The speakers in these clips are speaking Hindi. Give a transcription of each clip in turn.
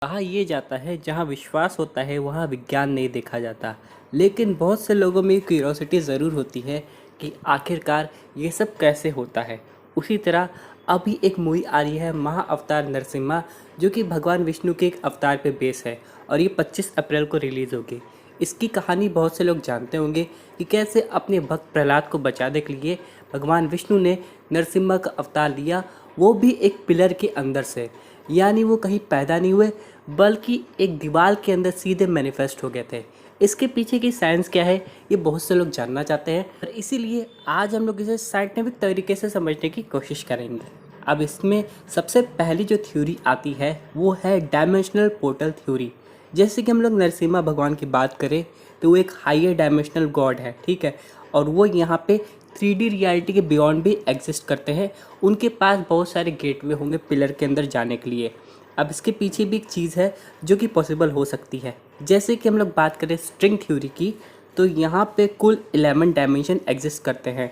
कहा यह जाता है जहाँ विश्वास होता है वहाँ विज्ञान नहीं देखा जाता। लेकिन बहुत से लोगों में क्यूरोसिटी ज़रूर होती है कि आखिरकार ये सब कैसे होता है। उसी तरह अभी एक मूवी आ रही है महा अवतार नरसिम्हा, जो कि भगवान विष्णु के एक अवतार पे बेस है और ये 25 अप्रैल को रिलीज़ होगी। इसकी कहानी बहुत से लोग जानते होंगे कि कैसे अपने भक्त प्रहलाद को बचाने के लिए भगवान विष्णु ने नरसिम्हा का अवतार लिया, वो भी एक पिलर के अंदर से। यानी वो कहीं पैदा नहीं हुए बल्कि एक दीवार के अंदर सीधे मैनिफेस्ट हो गए थे। इसके पीछे की साइंस क्या है ये बहुत से लोग जानना चाहते हैं और इसीलिए आज हम लोग इसे साइंटिफिक तरीके से समझने की कोशिश करेंगे। अब इसमें सबसे पहली जो थ्योरी आती है वो है डायमेंशनल पोर्टल थ्योरी। जैसे कि हम लोग नरसिम्हा भगवान की बात करें तो वो एक हायर डायमेंशनल गॉड है, ठीक है, और वो यहाँ पे 3D रियलिटी के बियॉन्ड भी एग्जिस्ट करते हैं। उनके पास बहुत सारे गेटवे होंगे पिलर के अंदर जाने के लिए। अब इसके पीछे भी एक चीज़ है जो कि पॉसिबल हो सकती है। जैसे कि हम लोग बात करें स्ट्रिंग थ्योरी की, तो यहाँ पे कुल 11 डायमेंशन एग्जिस्ट करते हैं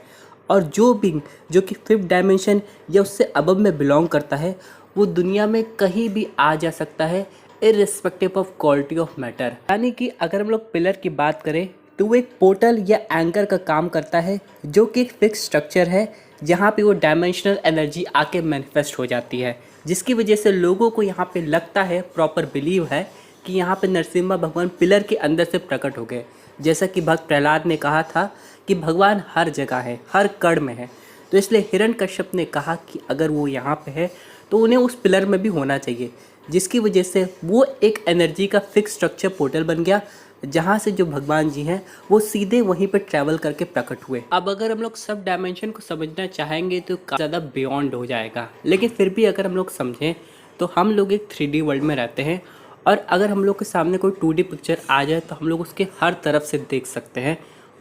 और जो भी जो कि 5th डायमेंशन या उससे अबव में बिलोंग करता है वो दुनिया में कहीं भी आ जा सकता है, irrespective of quality of matter. यानी कि अगर हम लोग पिलर की बात करें तो वो एक पोर्टल या एंकर का काम करता है, जो कि एक फिक्स स्ट्रक्चर है जहाँ पे वो डायमेंशनल एनर्जी आके मैनिफेस्ट हो जाती है, जिसकी वजह से लोगों को यहाँ पे लगता है, प्रॉपर बिलीव है कि यहाँ पे नरसिम्हा भगवान पिलर के अंदर से प्रकट हो गए। जैसा कि भक्त प्रहलाद ने कहा था कि भगवान हर जगह है, हर कण में है, तो इसलिए हिरण्यकश्यप ने कहा कि अगर वो यहाँ पे है तो उन्हें उस पिलर में भी होना चाहिए, जिसकी वजह से वो एक एनर्जी का फिक्स स्ट्रक्चर पोर्टल बन गया, जहाँ से जो भगवान जी हैं वो सीधे वहीं पर ट्रैवल करके प्रकट हुए। अब अगर हम लोग सब डायमेंशन को समझना चाहेंगे तो काफ़ी ज़्यादा बियॉन्ड हो जाएगा, लेकिन फिर भी अगर हम लोग समझें तो हम लोग एक 3D वर्ल्ड में रहते हैं और अगर हम लोग के सामने कोई 2D पिक्चर आ जाए तो हम लोग उसके हर तरफ से देख सकते हैं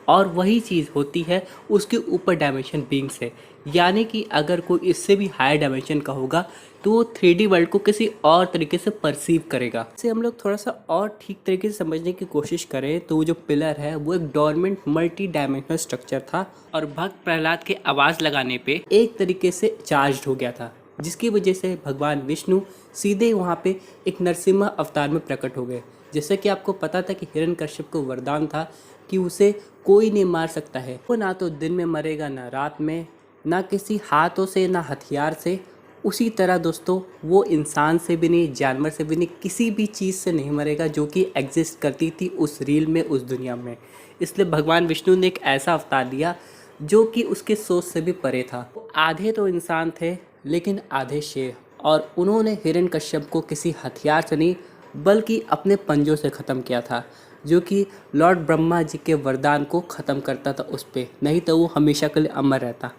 और वही चीज़ होती है उसके ऊपर डायमेंशन बीइंग से। यानी कि अगर कोई इससे भी हायर डायमेंशन का होगा तो वो 3D वर्ल्ड को किसी और तरीके से परसीव करेगा। इसे हम लोग थोड़ा सा और ठीक तरीके से समझने की कोशिश करें तो वो जो पिलर है वो एक डोरमेंट मल्टी डायमेंशनल स्ट्रक्चर था और भक्त प्रहलाद के आवाज़ लगाने पे एक तरीके से चार्ज हो गया था, जिसकी वजह से भगवान विष्णु सीधे वहाँ पे एक नरसिम्हा अवतार में प्रकट हो गए। जैसे कि आपको पता था कि हिरण्यकश्यप को वरदान था कि उसे कोई नहीं मार सकता है, वो ना तो दिन में मरेगा ना रात में, ना किसी हाथों से ना हथियार से। उसी तरह दोस्तों वो इंसान से भी नहीं, जानवर से भी नहीं, किसी भी चीज़ से नहीं मरेगा जो कि एग्जिस्ट करती थी उस रील में, उस दुनिया में। इसलिए भगवान विष्णु ने एक ऐसा अवतार लिया जो कि उसके सोच से भी परे था। आधे तो इंसान थे लेकिन आधे शेर, और उन्होंने हिरण्यकश्यप को किसी हथियार से नहीं बल्कि अपने पंजों से ख़त्म किया था, जो कि लॉर्ड ब्रह्मा जी के वरदान को ख़त्म करता था उस पर, नहीं तो वो हमेशा के लिए अमर रहता।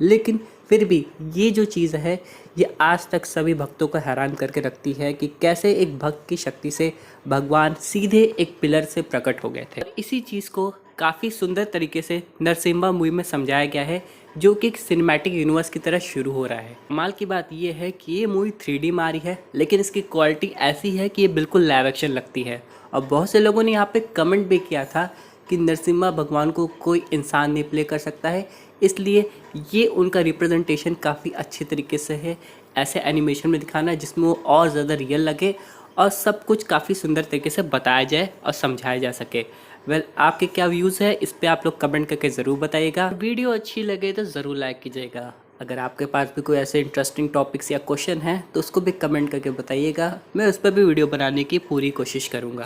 लेकिन फिर भी ये जो चीज़ है ये आज तक सभी भक्तों को हैरान करके रखती है कि कैसे एक भक्त की शक्ति से भगवान सीधे एक पिलर से प्रकट हो गए थे। इसी चीज़ को काफ़ी सुंदर तरीके से नरसिम्हा मूवी में समझाया गया है, जो कि एक सिनेमैटिक यूनिवर्स की तरह शुरू हो रहा है। कमाल की बात यह है कि ये मूवी 3D में आ रही है, लेकिन इसकी क्वालिटी ऐसी है कि ये बिल्कुल लाइव एक्शन लगती है। और बहुत से लोगों ने यहाँ पे कमेंट भी किया था कि नरसिम्हा भगवान को कोई इंसान नहीं प्ले कर सकता है, इसलिए ये उनका रिप्रेजेंटेशन काफ़ी अच्छे तरीके से है, ऐसे एनिमेशन में दिखाना है जिसमें वो और ज़्यादा रियल लगे और सब कुछ काफ़ी सुंदर तरीके से बताया जाए और समझाया जा सके। आपके क्या व्यूज़ है इस पे आप लोग कमेंट करके ज़रूर बताइएगा। वीडियो अच्छी लगे तो ज़रूर लाइक कीजिएगा। अगर आपके पास भी कोई ऐसे इंटरेस्टिंग टॉपिक्स या क्वेश्चन हैं तो उसको भी कमेंट करके बताइएगा, मैं उस पर भी वीडियो बनाने की पूरी कोशिश करूँगा।